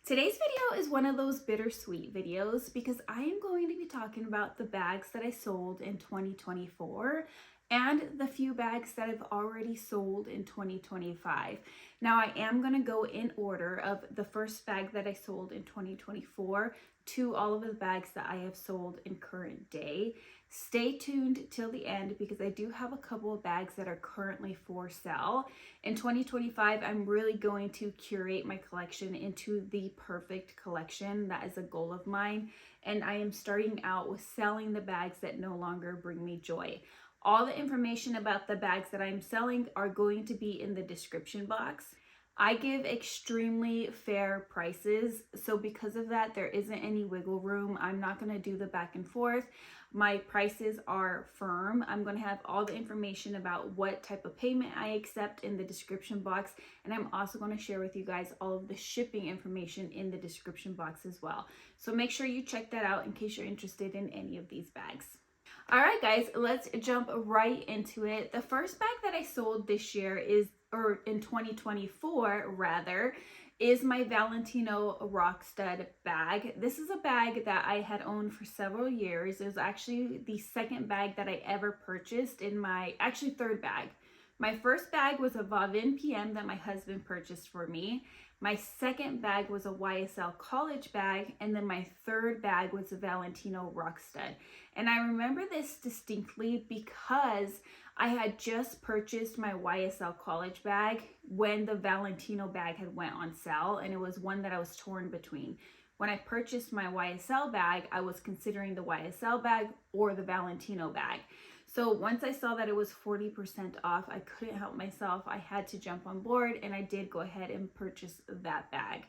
Today's video is one of those bittersweet videos because I am going to be talking about the bags that I sold in 2024 and the few bags that I've already sold in 2025. Now I am going to go in order of the first bag that I sold in 2024 to all of the bags that I have sold in current day. Stay tuned till the end because I do have a couple of bags that are currently for sale. In 2025, I'm really going to curate my collection into the perfect collection. That is a goal of mine. And I am starting out with selling the bags that no longer bring me joy. All the information about the bags that I'm selling are going to be in the description box. I give extremely fair prices, so because of that, there isn't any wiggle room. I'm not going to do the back and forth. My prices are firm. I'm going to have all the information about what type of payment I accept in the description box, and I'm also going to share with you guys all of the shipping information in the description box as well. So make sure you check that out in case you're interested in any of these bags. All right, guys, let's jump right into it. The first bag that I sold this year or in 2024 rather, is my Valentino Rockstud bag. This is a bag that I had owned for several years. It was actually the second bag that I ever purchased actually third bag. My first bag was a Vavin PM that my husband purchased for me. My second bag was a YSL college bag, and then my third bag was a Valentino Rockstud. And I remember this distinctly because I had just purchased my YSL college bag when the Valentino bag had went on sale, and it was one that I was torn between. When I purchased my YSL bag, I was considering the YSL bag or the Valentino bag. So once I saw that it was 40% off, I couldn't help myself. I had to jump on board, and I did go ahead and purchase that bag.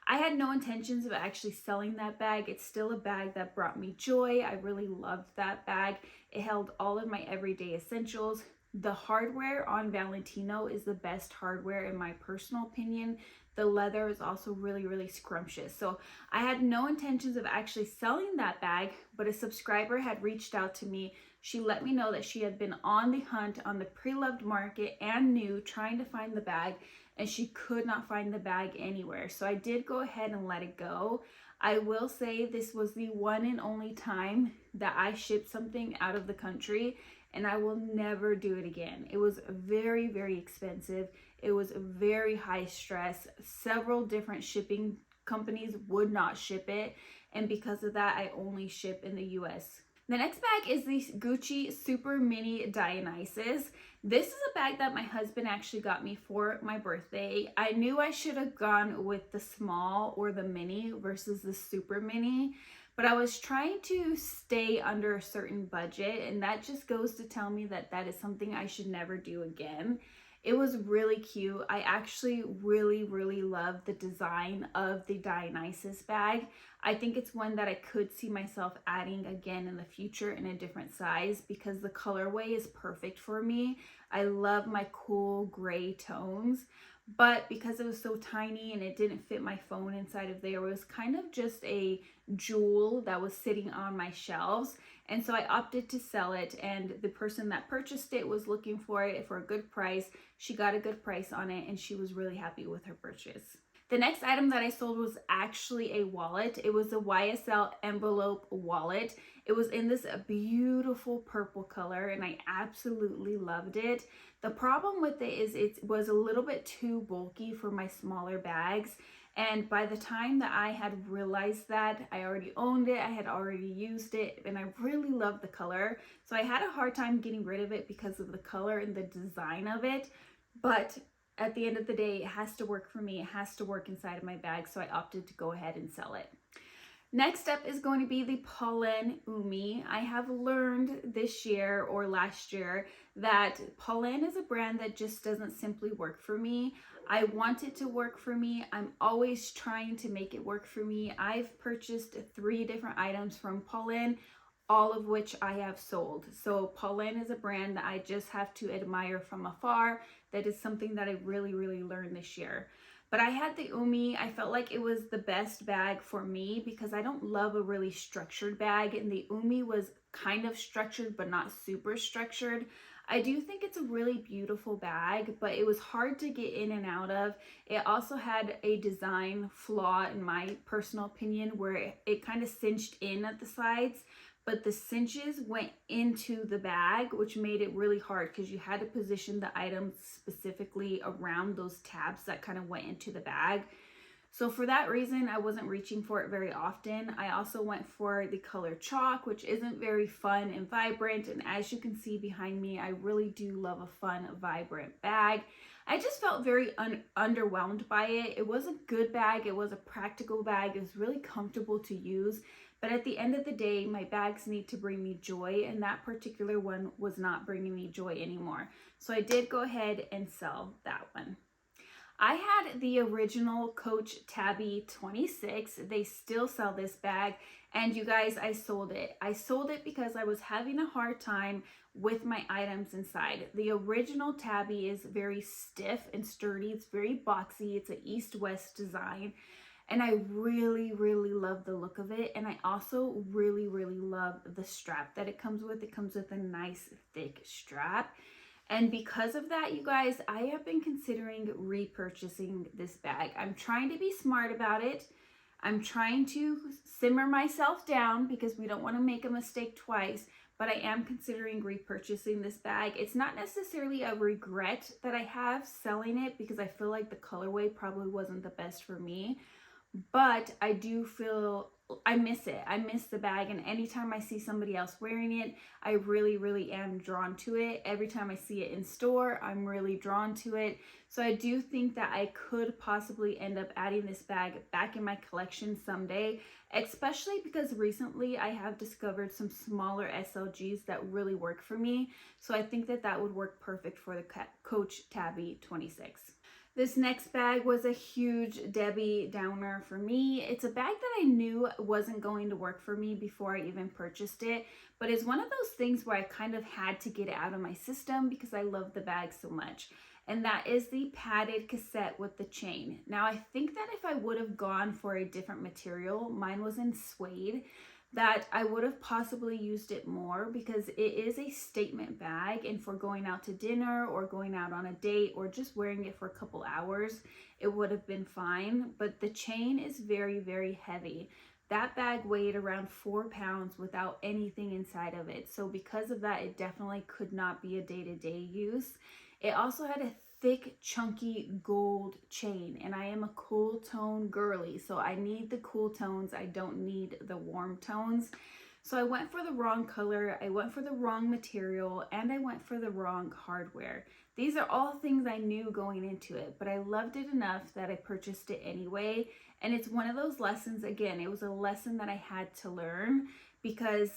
I had no intentions of actually selling that bag. It's still a bag that brought me joy. I really loved that bag. It held all of my everyday essentials. The hardware on Valentino is the best hardware in my personal opinion. The leather is also really, really scrumptious. So I had no intentions of actually selling that bag, but a subscriber had reached out to me. She let me know that she had been on the hunt on the pre-loved market and new trying to find the bag, and she could not find the bag anywhere. So I did go ahead and let it go. I will say this was the one and only time that I shipped something out of the country, and I will never do it again. It was very, very expensive. It was very high stress. Several different shipping companies would not ship it, and because of that, I only ship in the US. The next bag is the Gucci Super Mini Dionysus. This is a bag that my husband actually got me for my birthday. I knew I should have gone with the small or the mini versus the super mini, but I was trying to stay under a certain budget, and that just goes to tell me that that is something I should never do again. It was really cute. I actually really, really love the design of the Dionysus bag. I think it's one that I could see myself adding again in the future in a different size because the colorway is perfect for me. I love my cool gray tones, but because it was so tiny and it didn't fit my phone inside of there, it was kind of just a jewel that was sitting on my shelves. And so I opted to sell it, and the person that purchased it was looking for it for a good price. She got a good price on it, and she was really happy with her purchase. The next item that I sold was actually a wallet. It was a YSL envelope wallet. It was in this beautiful purple color, and I absolutely loved it. The problem with it is it was a little bit too bulky for my smaller bags. And by the time that I had realized that, I already owned it, I had already used it, and I really loved the color. So I had a hard time getting rid of it because of the color and the design of it. But at the end of the day, it has to work for me. It has to work inside of my bag, so I opted to go ahead and sell it. Next up is going to be the Polene Umi. I have learned this year or last year that Polene is a brand that just doesn't simply work for me. I want it to work for me. I'm always trying to make it work for me. I've purchased 3 different items from Polene, all of which I have sold. So Polene is a brand that I just have to admire from afar. That is something that I really, really learned this year. But I had the Umi. I felt like it was the best bag for me because I don't love a really structured bag, and the Umi was kind of structured but not super structured. I do think it's a really beautiful bag, but it was hard to get in and out of. It also had a design flaw in my personal opinion where it kind of cinched in at the sides, but the cinches went into the bag, which made it really hard because you had to position the items specifically around those tabs that kind of went into the bag. So for that reason, I wasn't reaching for it very often. I also went for the color chalk, which isn't very fun and vibrant. And as you can see behind me, I really do love a fun, vibrant bag. I just felt very underwhelmed by it. It was a good bag. It was a practical bag. It was really comfortable to use. But at the end of the day, my bags need to bring me joy, and that particular one was not bringing me joy anymore. So I did go ahead and sell that one. I had the original Coach Tabby 26. They still sell this bag, and you guys, I sold it. I sold it because I was having a hard time with my items inside. The original Tabby is very stiff and sturdy. It's very boxy. It's an east-west design, and I really, really love the look of it. And I also really, really love the strap that it comes with. It comes with a nice thick strap. And because of that, you guys, I have been considering repurchasing this bag. I'm trying to be smart about it. I'm trying to simmer myself down because we don't want to make a mistake twice, but I am considering repurchasing this bag. It's not necessarily a regret that I have selling it because I feel like the colorway probably wasn't the best for me, but I do feel I miss it. I miss the bag, and anytime I see somebody else wearing it, I really, really am drawn to it. Every time I see it in store, I'm really drawn to it. So I do think that I could possibly end up adding this bag back in my collection someday, especially because recently I have discovered some smaller SLGs that really work for me. So I think that that would work perfect for the Coach Tabby 26. This next bag was a huge Debbie Downer for me. It's a bag that I knew wasn't going to work for me before I even purchased it, but it's one of those things where I kind of had to get it out of my system because I love the bag so much. And that is the padded cassette with the chain. Now, I think that if I would have gone for a different material, mine was in suede, that I would have possibly used it more because it is a statement bag, and for going out to dinner or going out on a date or just wearing it for a couple hours, it would have been fine. But the chain is very, very heavy. That bag weighed around 4 pounds without anything inside of it. So because of that, it definitely could not be a day-to-day use. It also had a thick, chunky gold chain, and I am a cool tone girly, so I need the cool tones. I don't need the warm tones. So I went for the wrong color, I went for the wrong material, and I went for the wrong hardware. These are all things I knew going into it, but I loved it enough that I purchased it anyway. And it's one of those lessons, again, it was a lesson that I had to learn because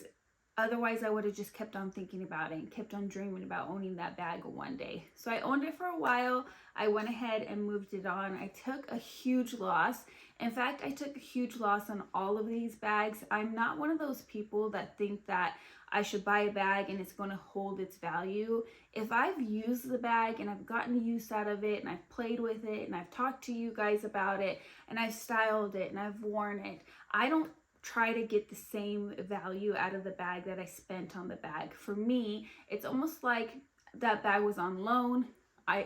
otherwise, I would have just kept on thinking about it and kept on dreaming about owning that bag one day. So I owned it for a while. I went ahead and moved it on. I took a huge loss. In fact, I took a huge loss on all of these bags. I'm not one of those people that think that I should buy a bag and it's going to hold its value. If I've used the bag and I've gotten use out of it and I've played with it and I've talked to you guys about it and I've styled it and I've worn it, I don't try to get the same value out of the bag that I spent on the bag. For me, it's almost like that bag was on loan.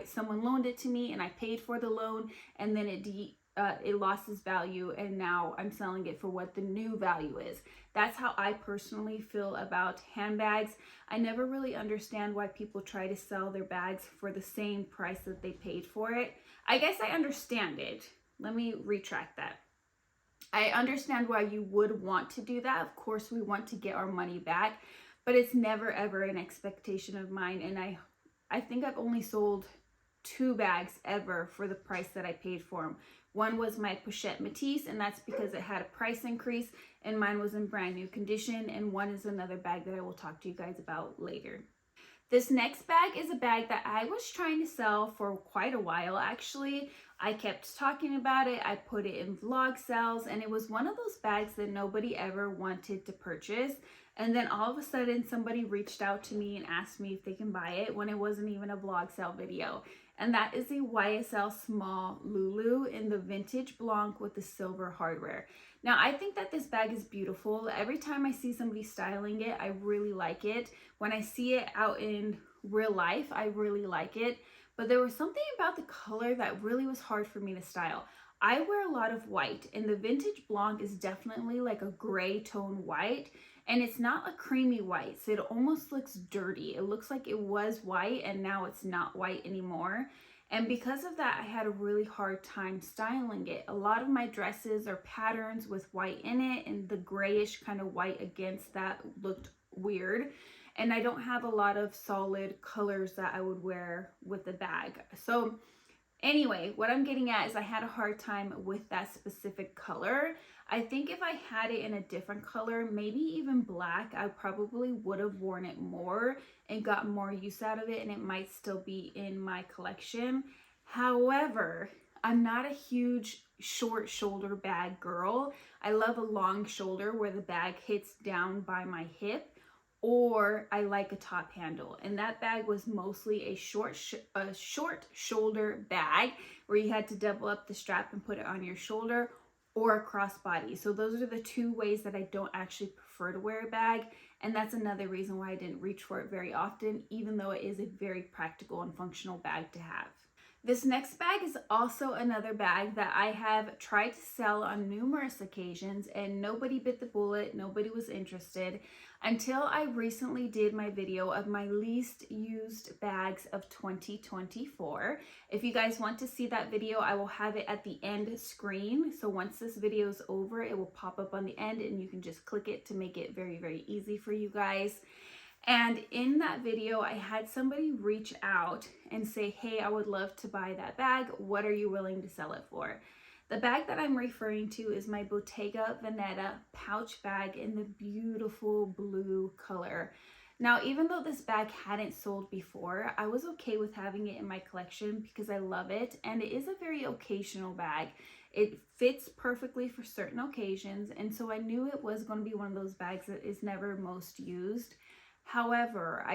Someone loaned it to me and I paid for the loan, and then it lost its value, and now I'm selling it for what the new value is. That's how I personally feel about handbags. I never really understand why people try to sell their bags for the same price that they paid for it. I guess I understand it. Let me retract that. I understand why you would want to do that. Of course, we want to get our money back, but it's never ever an expectation of mine. And I think I've only sold 2 bags ever for the price that I paid for them. One was my Pochette Matisse, and that's because it had a price increase, and mine was in brand new condition. And one is another bag that I will talk to you guys about later. This next bag is a bag that I was trying to sell for quite a while, actually. I kept talking about it. I put it in vlog sales, and it was one of those bags that nobody ever wanted to purchase. And then all of a sudden, somebody reached out to me and asked me if they can buy it when it wasn't even a vlog sale video. And that is the YSL Small Lulu in the vintage blanc with the silver hardware. Now, I think that this bag is beautiful. Every time I see somebody styling it, I really like it. When I see it out in real life, I really like it, but there was something about the color that really was hard for me to style. I wear a lot of white, and the vintage blonde is definitely like a gray tone white, and it's not a creamy white, so it almost looks dirty. It looks like it was white and now it's not white anymore. And because of that, I had a really hard time styling it. A lot of my dresses are patterns with white in it, and the grayish kind of white against that looked weird. And I don't have a lot of solid colors that I would wear with the bag. So anyway, what I'm getting at is I had a hard time with that specific color. I think if I had it in a different color, maybe even black, I probably would have worn it more and got more use out of it, and it might still be in my collection. However, I'm not a huge short shoulder bag girl. I love a long shoulder where the bag hits down by my hip, or I like a top handle. And that bag was mostly a short shoulder bag where you had to double up the strap and put it on your shoulder, or a crossbody. So those are the two ways that I don't actually prefer to wear a bag. And that's another reason why I didn't reach for it very often, even though it is a very practical and functional bag to have. This next bag is also another bag that I have tried to sell on numerous occasions, and nobody bit the bullet, nobody was interested, until I recently did my video of my least used bags of 2024. If you guys want to see that video, I will have it at the end screen. So once this video is over, it will pop up on the end and you can just click it to make it very, very easy for you guys. And in that video, I had somebody reach out and say, hey, I would love to buy that bag. What are you willing to sell it for? The bag that I'm referring to is my Bottega Veneta pouch bag in the beautiful blue color. Now, even though this bag hadn't sold before, I was okay with having it in my collection because I love it, and it is a very occasional bag. It fits perfectly for certain occasions, and so I knew it was going to be one of those bags that is never most used. However,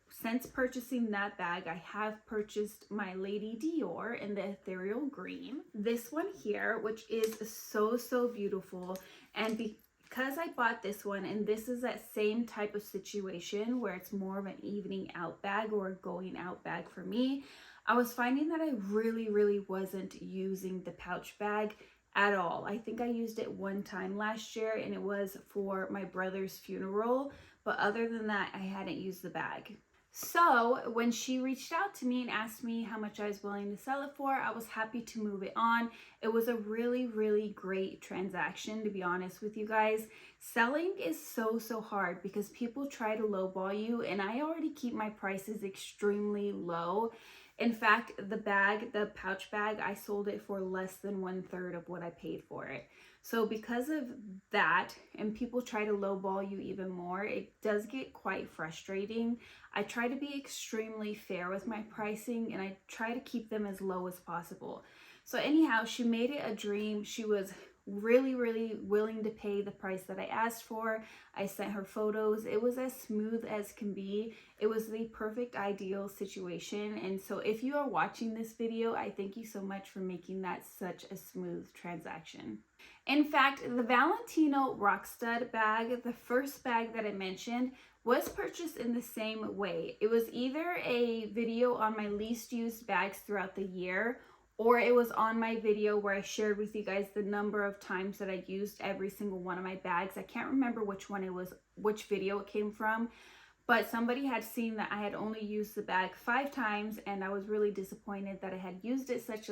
since purchasing that bag, I have purchased my Lady Dior in the ethereal green. This one here, which is so, so beautiful. And because I bought this one, and this is that same type of situation where it's more of an evening out bag or a going out bag for me, I was finding that I really, really wasn't using the pouch bag at all. I think I used it one time last year, and it was for my brother's funeral. But other than that, I hadn't used the bag. So when she reached out to me and asked me how much I was willing to sell it for, I was happy to move it on. It was a really, really great transaction, to be honest with you guys. Selling is so, so hard because people try to lowball you, and I already keep my prices extremely low. In fact, the pouch bag, I sold it for less than 1/3 of what I paid for it. So because of that, and people try to lowball you even more, it does get quite frustrating. I try to be extremely fair with my pricing, and I try to keep them as low as possible. So anyhow, she made it a dream. She was really, really willing to pay the price that I asked for. I sent her photos. It was as smooth as can be. It was the perfect ideal situation. And so if you are watching this video, I thank you so much for making that such a smooth transaction. In fact, the Valentino Rockstud bag, the first bag that I mentioned, was purchased in the same way. It was either a video on my least used bags throughout the year, or it was on my video where I shared with you guys the number of times that I used every single one of my bags. I can't remember which one it was, which video it came from, but somebody had seen that I had only used the bag 5 times, and I was really disappointed that I had used it such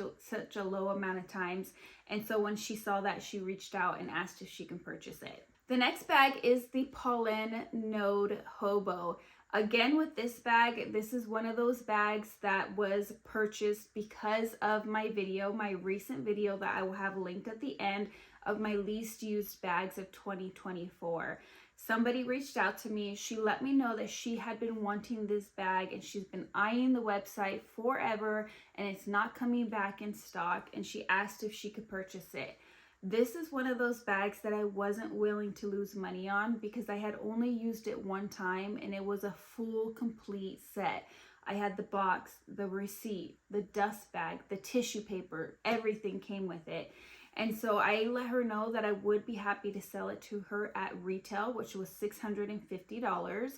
a low amount of times. And so when she saw that, she reached out and asked if she can purchase it. The next bag is the Polène Node Hobo. Again, with this bag, this is one of those bags that was purchased because of my video, my recent video that I will have linked at the end of my least used bags of 2024. Somebody reached out to me. She let me know that she had been wanting this bag, and she's been eyeing the website forever, and it's not coming back in stock, and she asked if she could purchase it. This is one of those bags that I wasn't willing to lose money on because I had only used it one time, and it was a full, complete set. I had the box, the receipt, the dust bag, the tissue paper, everything came with it. And so I let her know that I would be happy to sell it to her at retail, which was $650.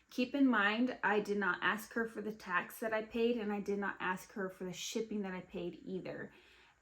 Keep in mind, I did not ask her for the tax that I paid, and I did not ask her for the shipping that I paid either.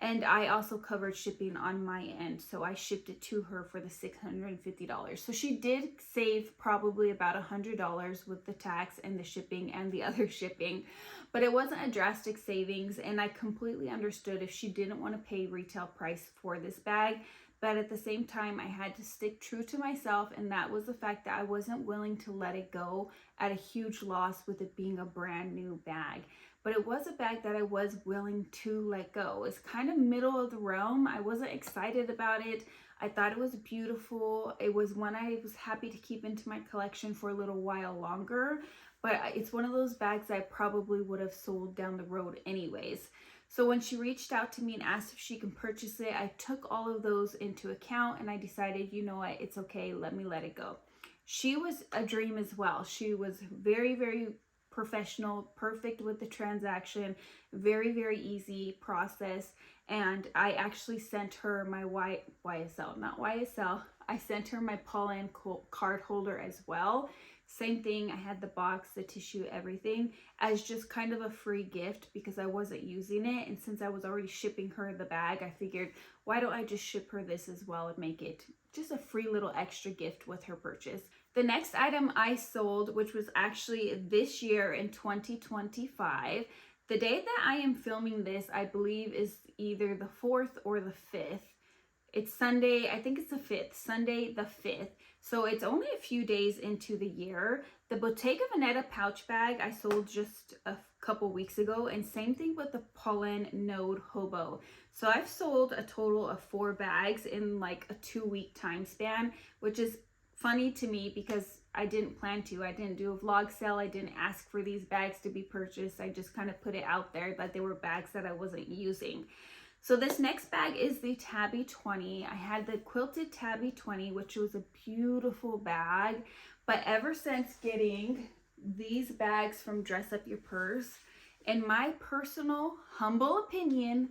And I also covered shipping on my end, so I shipped it to her for the $650. So she did save probably about $100 with the tax and the shipping and the other shipping, but it wasn't a drastic savings, and I completely understood if she didn't want to pay retail price for this bag. But at the same time, I had to stick true to myself, and that was the fact that I wasn't willing to let it go at a huge loss with it being a brand new bag. But it was a bag that I was willing to let go. It's kind of middle of the realm. I wasn't excited about it. I thought it was beautiful. It was one I was happy to keep into my collection for a little while longer, but it's one of those bags I probably would have sold down the road anyways. So when she reached out to me and asked if she can purchase it, I took all of those into account, and I decided, you know what, it's okay, let me let it go. She was a dream as well. She was very, very professional, perfect with the transaction, very, very easy process. And I actually sent her my YSL, not YSL. I sent her my Polene card holder as well. Same thing, I had the box, the tissue, everything as just kind of a free gift because I wasn't using it. And since I was already shipping her the bag, I figured, why don't I just ship her this as well and make it just a free little extra gift with her purchase. The next item I sold, which was actually this year in 2025, the day that I am filming this, I believe is either the 4th or the 5th. It's Sunday, I think it's the 5th, Sunday the 5th. So it's only a few days into the year. The Bottega Veneta pouch bag I sold just a couple weeks ago, and same thing with the Polène Node Hobo. So I've sold a total of 4 bags in like a 2-week time span, which is funny to me because I didn't plan to. I didn't do a vlog sale. I didn't ask for these bags to be purchased. I just kind of put it out there that they were bags that I wasn't using. So this next bag is the Tabby 20. I had the quilted Tabby 20, which was a beautiful bag. But ever since getting these bags from Dress Up Your Purse, in my personal, humble opinion,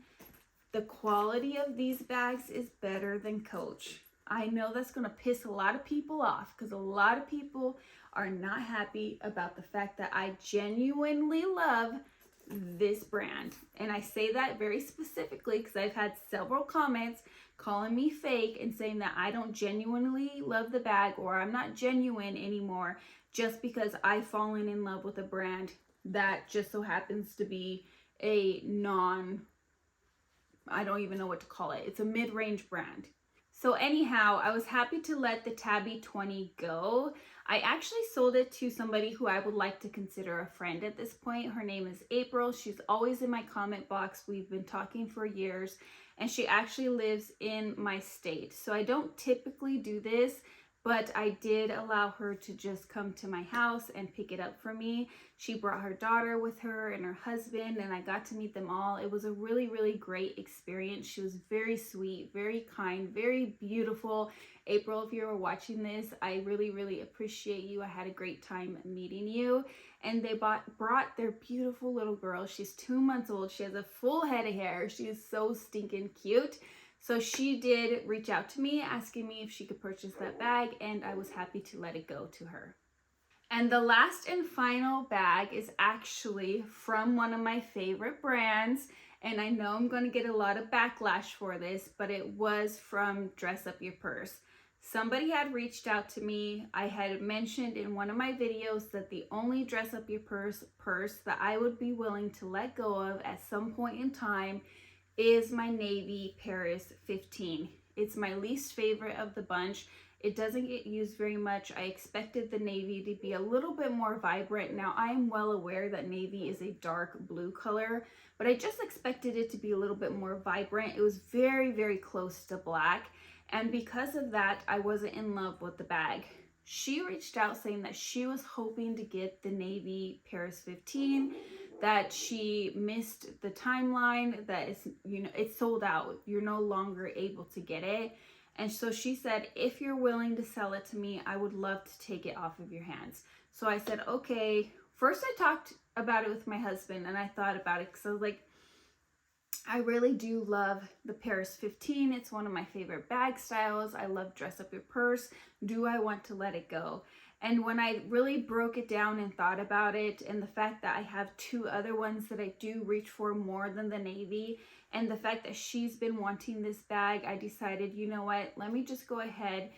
the quality of these bags is better than Coach. I know that's going to piss a lot of people off because a lot of people are not happy about the fact that I genuinely love this brand. And I say that very specifically because I've had several comments calling me fake and saying that I don't genuinely love the bag or I'm not genuine anymore just because I've fallen in love with a brand that just so happens to be a I don't even know what to call it. It's a mid-range brand. So anyhow, I was happy to let the Tabby 20 go. I actually sold it to somebody who I would like to consider a friend at this point. Her name is April. She's always in my comment box. We've been talking for years, and she actually lives in my state. So I don't typically do this, but I did allow her to just come to my house and pick it up for me. She brought her daughter with her and her husband, and I got to meet them all. It was a really, really great experience. She was very sweet, very kind, very beautiful. April, if you were watching this, I really, really appreciate you. I had a great time meeting you. And they brought their beautiful little girl. She's 2 months old. She has a full head of hair. She is so stinking cute. So she did reach out to me asking me if she could purchase that bag, and I was happy to let it go to her. And the last and final bag is actually from one of my favorite brands, and I know I'm going to get a lot of backlash for this, but it was from Dress Up Your Purse. Somebody had reached out to me. I had mentioned in one of my videos that the only Dress Up Your purse that I would be willing to let go of at some point in time is my navy Paris 15. It's my least favorite of the bunch. It doesn't get used very much. I expected the navy to be a little bit more vibrant. Now, I am well aware that navy is a dark blue color, but I just expected it to be a little bit more vibrant. It was very, very close to black, and because of that, I wasn't in love with the bag. She reached out saying that she was hoping to get the navy Paris 15, that she missed the timeline, that it's sold out. You're no longer able to get it. And so she said, if you're willing to sell it to me, I would love to take it off of your hands. So I said, okay. First I talked about it with my husband, and I thought about it because I was like, I really do love the Paris 15. It's one of my favorite bag styles. I love dress up your purse. Do I want to let it go? And when I really broke it down and thought about it, and the fact that I have two other ones that I do reach for more than the navy, and the fact that she's been wanting this bag, I decided, you know what, let me just go ahead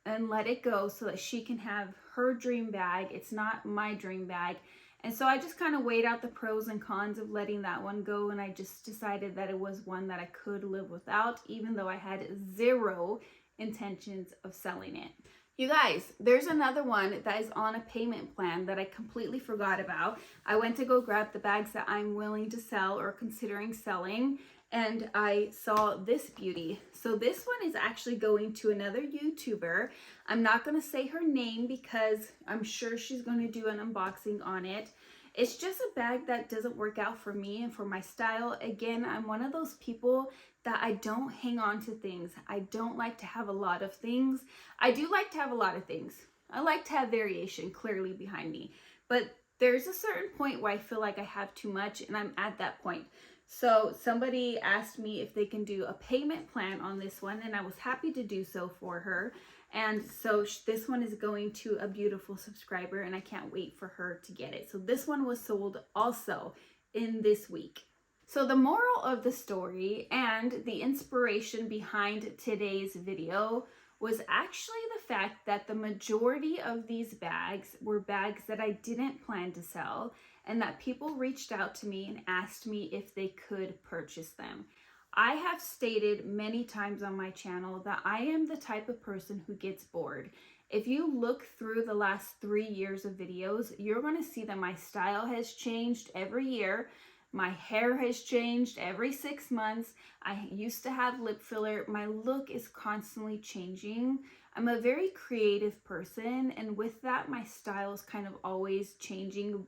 and let it go so that she can have her dream bag. It's not my dream bag. And so I just kind of weighed out the pros and cons of letting that one go, and I just decided that it was one that I could live without, even though I had zero intentions of selling it. You guys, there's another one that is on a payment plan that I completely forgot about. I went to go grab the bags that I'm willing to sell or considering selling, and I saw this beauty. So this one is actually going to another YouTuber. I'm not going to say her name because I'm sure she's going to do an unboxing on it. It's just a bag that doesn't work out for me and for my style. Again, I'm one of those people that I don't hang on to things. I don't like to have a lot of things. I do like to have a lot of things. I like to have variation clearly behind me. But there's a certain point where I feel like I have too much, and I'm at that point. So somebody asked me if they can do a payment plan on this one, and I was happy to do so for her. And so this one is going to a beautiful subscriber, and I can't wait for her to get it. So this one was sold also in this week. So the moral of the story and the inspiration behind today's video was actually the fact that the majority of these bags were bags that I didn't plan to sell, and that people reached out to me and asked me if they could purchase them. I have stated many times on my channel that I am the type of person who gets bored. If you look through the last 3 years of videos, you're going to see that my style has changed every year. My hair has changed every 6 months. I used to have lip filler. My look is constantly changing. I'm a very creative person, and with that, my style is kind of always changing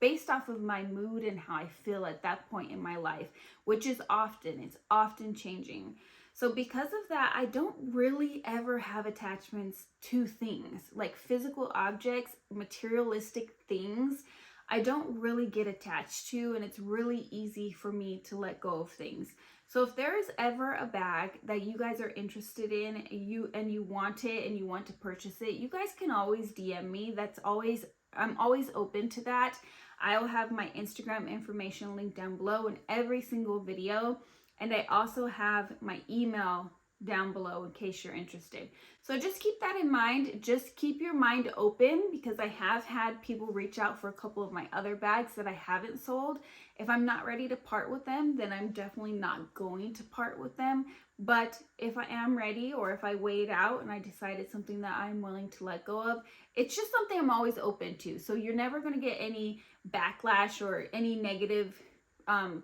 based off of my mood and how I feel at that point in my life, which is it's often changing. So because of that, I don't really ever have attachments to things, like physical objects, materialistic things. I don't really get attached to, and it's really easy for me to let go of things. So if there is ever a bag that you guys are interested in, and you want it and you want to purchase it, you guys can always DM me. I'm always open to that. I'll have my Instagram information linked down below in every single video, and I also have my email down below in case you're interested. So just keep that in mind. Just keep your mind open, because I have had people reach out for a couple of my other bags that I haven't sold. If I'm not ready to part with them, then I'm definitely not going to part with them. But if I am ready, or if I weigh it out and I decide it's something that I'm willing to let go of, it's just something I'm always open to. So you're never going to get any backlash or any negative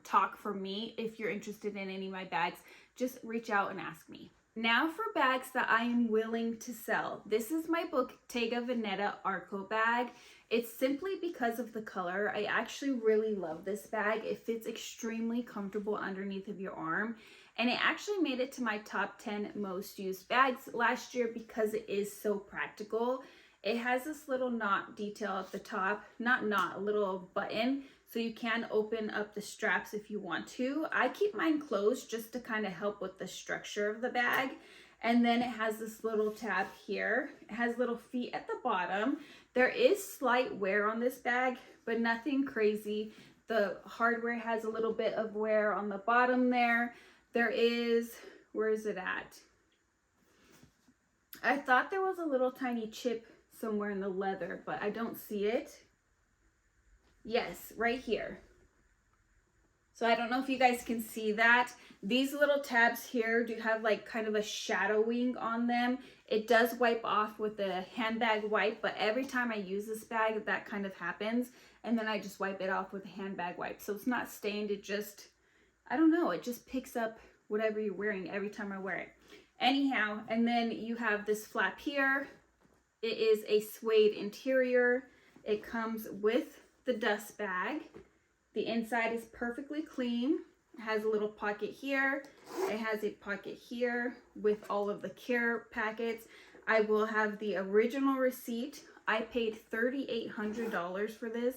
talk from me. If you're interested in any of my bags, just reach out and ask me. Now for bags that I am willing to sell. This is my Bottega Veneta Arco bag. It's simply because of the color. I actually really love this bag. It fits extremely comfortable underneath of your arm. And it actually made it to my top 10 most used bags last year because it is so practical. It has this little knot detail at the top, a little button, so you can open up the straps if you want to. I keep mine closed just to kind of help with the structure of the bag. And then it has this little tab here. It has little feet at the bottom. There is slight wear on this bag, but nothing crazy. The hardware has a little bit of wear on the bottom there. There is, where is it at? I thought there was a little tiny chip somewhere in the leather, but I don't see it. Yes, right here. So I don't know if you guys can see that. These little tabs here do have like kind of a shadowing on them. It does wipe off with a handbag wipe, but every time I use this bag, that kind of happens. And then I just wipe it off with a handbag wipe. So it's not stained, it just, I don't know, it just picks up whatever you're wearing every time I wear it. Anyhow, and then you have this flap here. It is a suede interior. It comes with the dust bag. The inside is perfectly clean. It has a little pocket here. It has a pocket here with all of the care packets. I will have the original receipt. I paid $3,800 for this.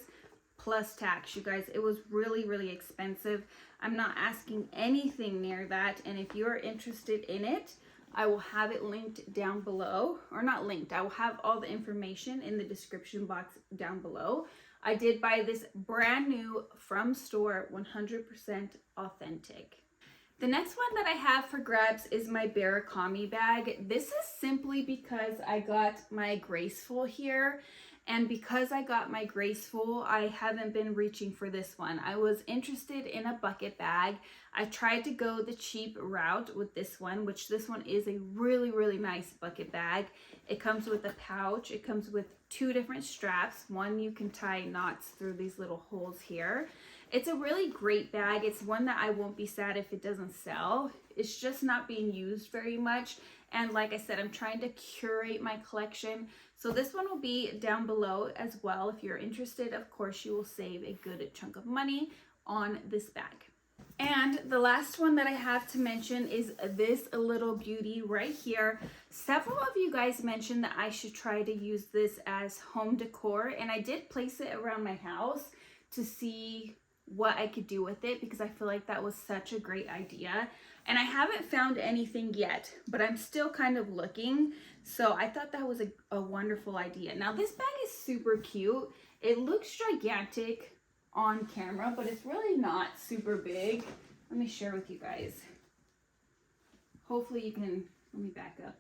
plus tax, you guys. It was really, really expensive. I'm not asking anything near that, and if you're interested in it, I will have it linked down below, or not linked, I will have all the information in the description box down below. I did buy this brand new from store, 100% authentic. The next one that I have for grabs is my Beracamy bag. This is simply because I got my Graceful here, and because I got my Graceful, I haven't been reaching for this one. I was interested in a bucket bag. I tried to go the cheap route with this one, which this one is a really, really nice bucket bag. It comes with a pouch. It comes with 2 different straps. One, you can tie knots through these little holes here. It's a really great bag. It's one that I won't be sad if it doesn't sell. It's just not being used very much. And like I said, I'm trying to curate my collection. So this one will be down below as well. If you're interested, of course, you will save a good chunk of money on this bag. And the last one that I have to mention is this little beauty right here. Several of you guys mentioned that I should try to use this as home decor, and I did place it around my house to see what I could do with it, because I feel like that was such a great idea. And I haven't found anything yet, but I'm still kind of looking. So I thought that was a wonderful idea. Now this bag is super cute. It looks gigantic on camera, but it's really not super big. Let me share with you guys. Hopefully you can, let me back up.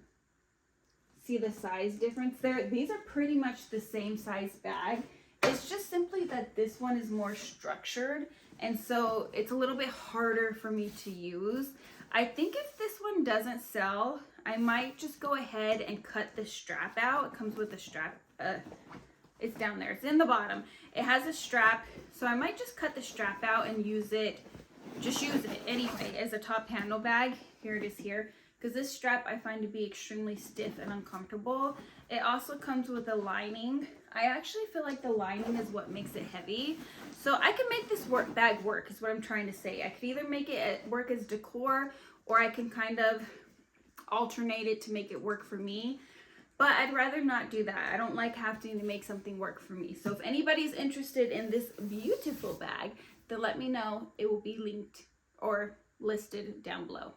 See the size difference there? These are pretty much the same size bag. It's just simply that this one is more structured, and so it's a little bit harder for me to use. I think if this one doesn't sell, I might just go ahead and cut the strap out. It comes with a strap. It's down there. It's in the bottom. It has a strap, so I might just cut the strap out and use it. Just use it anyway as a top handle bag. Here it is here. Because this strap I find to be extremely stiff and uncomfortable. It also comes with a lining. I actually feel like the lining is what makes it heavy. So I can make this bag work is what I'm trying to say. I could either make it work as decor, or I can kind of alternate it to make it work for me. But I'd rather not do that. I don't like having to make something work for me. So if anybody's interested in this beautiful bag, then let me know. It will be linked or listed down below.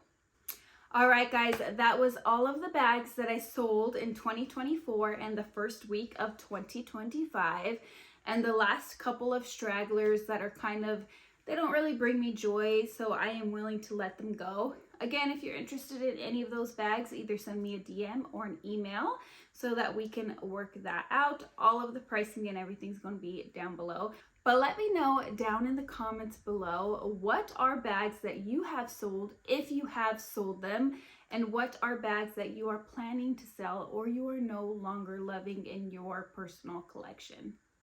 All right, guys, that was all of the bags that I sold in 2024 and the first week of 2025. And the last couple of stragglers that are kind of, they don't really bring me joy, so I am willing to let them go. Again, if you're interested in any of those bags, either send me a DM or an email so that we can work that out. All of the pricing and everything's going to be down below. But let me know down in the comments below, what are bags that you have sold, if you have sold them, and what are bags that you are planning to sell or you are no longer loving in your personal collection.